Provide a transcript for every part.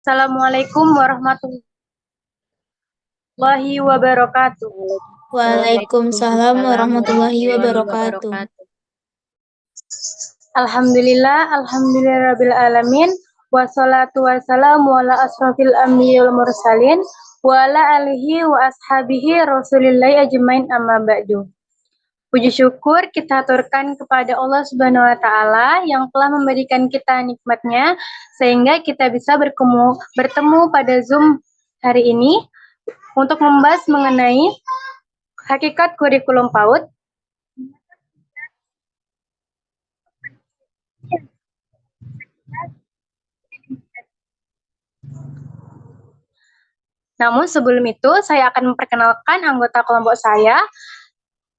Assalamualaikum warahmatullahi wabarakatuh. Waalaikumsalam warahmatullahi wabarakatuh. Alhamdulillahirabbil alamin. Wassalatu wassalamu ala asrofil anbiya'i wal mursalin wa ala alihi wa ashabihi rasulillahi ajmain amma ba'du. Puji syukur kita aturkan kepada Allah Subhanahu wa taala yang telah memberikan kita nikmatnya sehingga kita bisa bertemu pada Zoom hari ini untuk membahas mengenai hakikat kurikulum PAUD. Namun sebelum itu saya akan memperkenalkan anggota kelompok saya.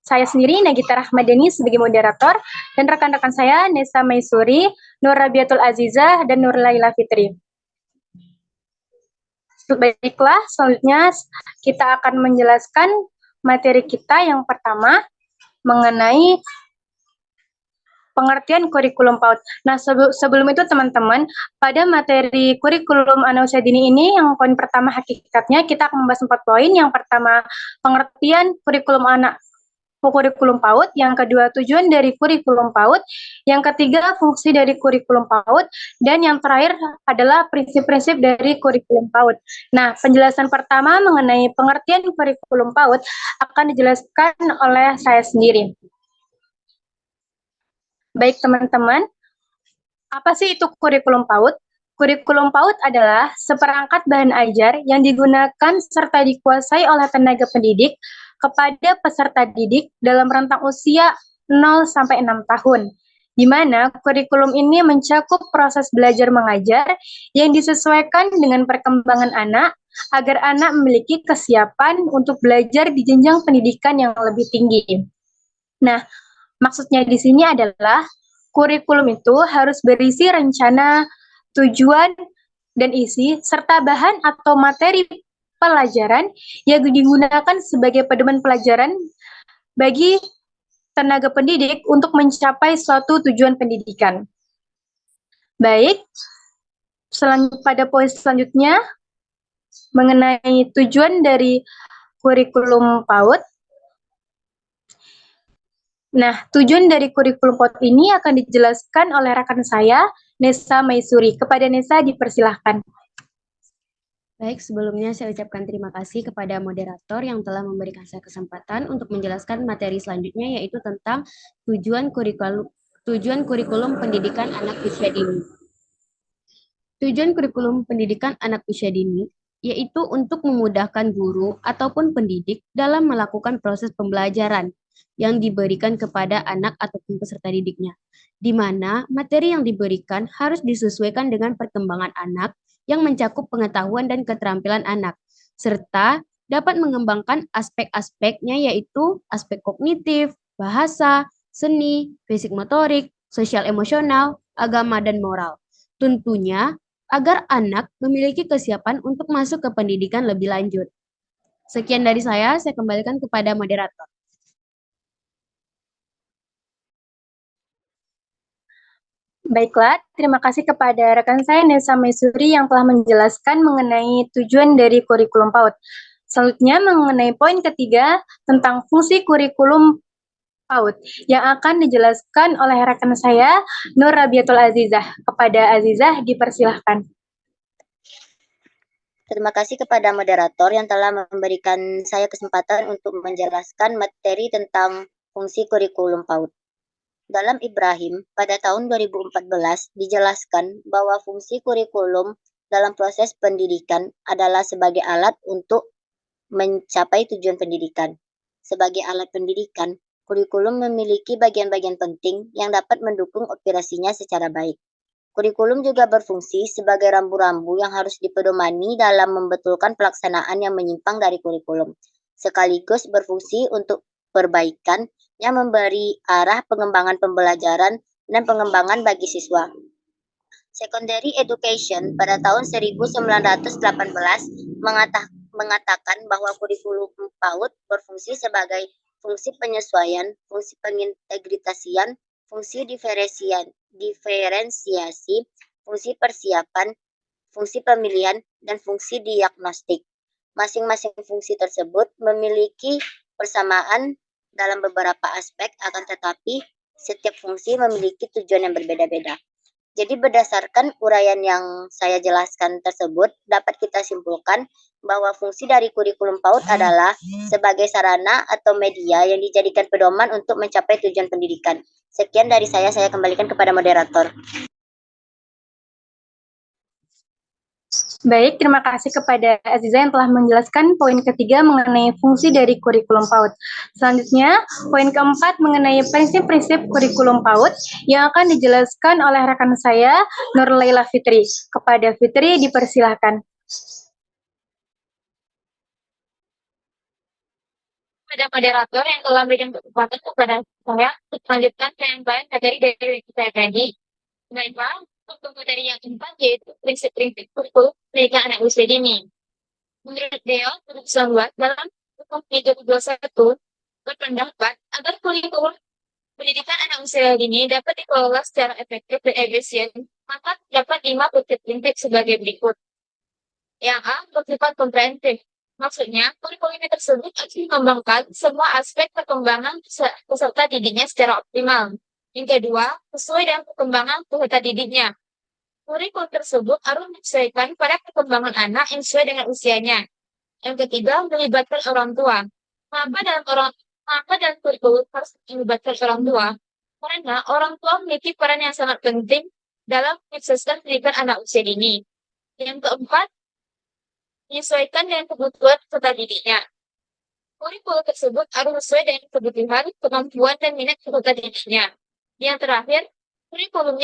Saya sendiri Nagita Rahmadani sebagai moderator dan rekan-rekan saya Nesa Maisuri, Nur Rabiatul Azizah, dan Nur Laila Fitri. Baiklah, selanjutnya kita akan menjelaskan materi kita yang pertama mengenai pengertian kurikulum PAUD. Nah, sebelum itu teman-teman, pada materi kurikulum anak usia dini ini yang poin pertama hakikatnya kita akan membahas 4 poin. Yang pertama, pengertian kurikulum PAUD, yang kedua tujuan dari kurikulum PAUD, yang ketiga fungsi dari kurikulum PAUD, dan yang terakhir adalah prinsip-prinsip dari kurikulum PAUD. Nah, penjelasan pertama mengenai pengertian kurikulum PAUD akan dijelaskan oleh saya sendiri. Baik teman-teman, apa sih itu kurikulum PAUD? Kurikulum PAUD adalah seperangkat bahan ajar yang digunakan serta dikuasai oleh tenaga pendidik kepada peserta didik dalam rentang usia 0 sampai 6 tahun, di mana kurikulum ini mencakup proses belajar mengajar yang disesuaikan dengan perkembangan anak agar anak memiliki kesiapan untuk belajar di jenjang pendidikan yang lebih tinggi. Nah, maksudnya di sini adalah kurikulum itu harus berisi rencana, tujuan, dan isi, serta bahan atau materi pelajaran yang digunakan sebagai pedoman pelajaran bagi tenaga pendidik untuk mencapai suatu tujuan pendidikan. Baik, pada poin selanjutnya, mengenai tujuan dari kurikulum PAUD. Nah, tujuan dari kurikulum PAUD ini akan dijelaskan oleh rekan saya, Nesa Maisuri. Kepada Nesa, dipersilahkan. Baik, sebelumnya saya ucapkan terima kasih kepada moderator yang telah memberikan saya kesempatan untuk menjelaskan materi selanjutnya, yaitu tentang tujuan kurikulum pendidikan anak usia dini. Tujuan kurikulum pendidikan anak usia dini yaitu untuk memudahkan guru ataupun pendidik dalam melakukan proses pembelajaran yang diberikan kepada anak ataupun peserta didiknya, di mana materi yang diberikan harus disesuaikan dengan perkembangan anak yang mencakup pengetahuan dan keterampilan anak, serta dapat mengembangkan aspek-aspeknya yaitu aspek kognitif, bahasa, seni, fisik motorik, sosial emosional, agama, dan moral. Tentunya agar anak memiliki kesiapan untuk masuk ke pendidikan lebih lanjut. Sekian dari saya kembalikan kepada moderator. Baiklah, terima kasih kepada rekan saya Nesa Maisuri yang telah menjelaskan mengenai tujuan dari kurikulum PAUD. Selanjutnya mengenai poin ketiga tentang fungsi kurikulum PAUD yang akan dijelaskan oleh rekan saya Nur Rabiatul Azizah. Kepada Azizah dipersilahkan. Terima kasih kepada moderator yang telah memberikan saya kesempatan untuk menjelaskan materi tentang fungsi kurikulum PAUD. Dalam Ibrahim, pada tahun 2014, dijelaskan bahwa fungsi kurikulum dalam proses pendidikan adalah sebagai alat untuk mencapai tujuan pendidikan. Sebagai alat pendidikan, kurikulum memiliki bagian-bagian penting yang dapat mendukung operasinya secara baik. Kurikulum juga berfungsi sebagai rambu-rambu yang harus dipedomani dalam membetulkan pelaksanaan yang menyimpang dari kurikulum, sekaligus berfungsi untuk perbaikan yang memberi arah pengembangan pembelajaran dan pengembangan bagi siswa. Secondary Education pada tahun 1918 mengatakan bahwa kurikulum PAUD berfungsi sebagai fungsi penyesuaian, fungsi pengintegrasian, fungsi diferensiasi, fungsi persiapan, fungsi pemilihan, dan fungsi diagnostik. Masing-masing fungsi tersebut memiliki persamaan dalam beberapa aspek, akan tetapi setiap fungsi memiliki tujuan yang berbeda-beda. Jadi berdasarkan uraian yang saya jelaskan tersebut, dapat kita simpulkan bahwa fungsi dari kurikulum PAUD adalah sebagai sarana atau media yang dijadikan pedoman untuk mencapai tujuan pendidikan. Sekian dari saya kembalikan kepada moderator. Baik, terima kasih kepada Aziza yang telah menjelaskan poin ketiga mengenai fungsi dari kurikulum PAUD. Selanjutnya, poin keempat mengenai prinsip-prinsip kurikulum PAUD yang akan dijelaskan oleh rekan saya, Nur Laila Fitri. Kepada Fitri, dipersilahkan. Kepada moderator yang telah memberikan kesempatan kepada saya untuk melanjutkan penyampaian materi dari saya tadi. Baiklah, untuk materi yang keempat yaitu prinsip-prinsip kurikulum pendidikan anak usia dini. Menurut Dewan 2019 dalam Hukum 2021 berpendapat agar kurikulum pendidikan anak usia dini dapat dikelola secara efektif dan efisien, maka dapat 5 prinsip sebagai berikut. Yang A, bersifat komprehensif. Maksudnya, kurikulum tersebut harus mengembangkan semua aspek perkembangan peserta didiknya secara optimal. Yang kedua, sesuai dengan perkembangan peserta didiknya. Kurikulum tersebut harus menyesuaikan pada perkembangan anak yang sesuai dengan usianya. Yang ketiga, melibatkan orang tua. Mengapa dalam kurikulum harus melibatkan orang tua? Karena orang tua memiliki peran yang sangat penting dalam menyukseskan pendidikan anak usia dini. Yang keempat, menyesuaikan dengan kebutuhan peserta didiknya. Kurikulum tersebut harus sesuai dengan kebutuhan, kemampuan, dan minat peserta didiknya. Yang terakhir, kurikulum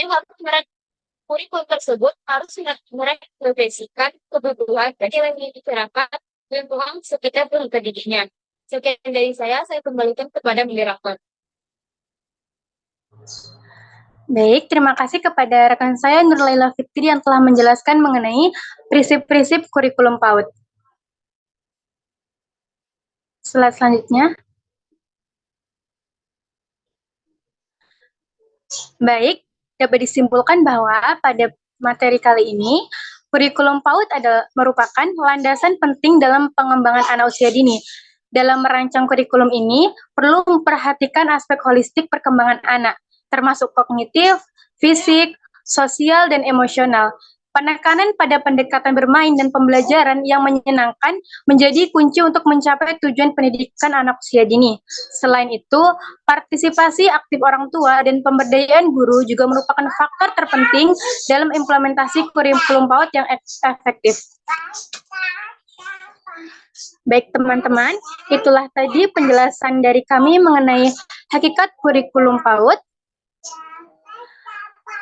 tersebut harus merefleksikan kebutuhan dan nilai masyarakat dan ruang sekitar peserta didiknya. Sekian dari saya kembalikan kepada moderator. Baik, terima kasih kepada rekan saya Nur Laila Fitri yang telah menjelaskan mengenai prinsip-prinsip kurikulum PAUD. Slide selanjutnya. Baik, dapat disimpulkan bahwa pada materi kali ini, kurikulum PAUD merupakan landasan penting dalam pengembangan anak usia dini. Dalam merancang kurikulum ini, perlu memperhatikan aspek holistik perkembangan anak, termasuk kognitif, fisik, sosial, dan emosional. Penekanan pada pendekatan bermain dan pembelajaran yang menyenangkan menjadi kunci untuk mencapai tujuan pendidikan anak usia dini. Selain itu, partisipasi aktif orang tua dan pemberdayaan guru juga merupakan faktor terpenting dalam implementasi kurikulum PAUD yang efektif. Baik teman-teman, itulah tadi penjelasan dari kami mengenai hakikat kurikulum PAUD.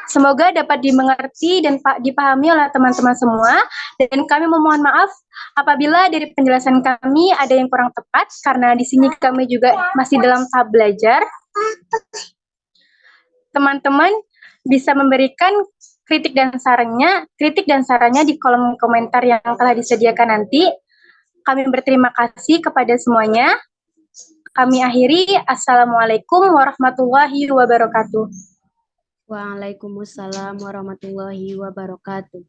Semoga dapat dimengerti dan dipahami oleh teman-teman semua, dan kami memohon maaf apabila dari penjelasan kami ada yang kurang tepat, karena di sini kami juga masih dalam tahap belajar. Teman-teman bisa memberikan kritik dan sarannya di kolom komentar yang telah disediakan nanti. Kami berterima kasih kepada semuanya. Kami akhiri. Assalamualaikum warahmatullahi wabarakatuh. Waalaikumsalam warahmatullahi wabarakatuh.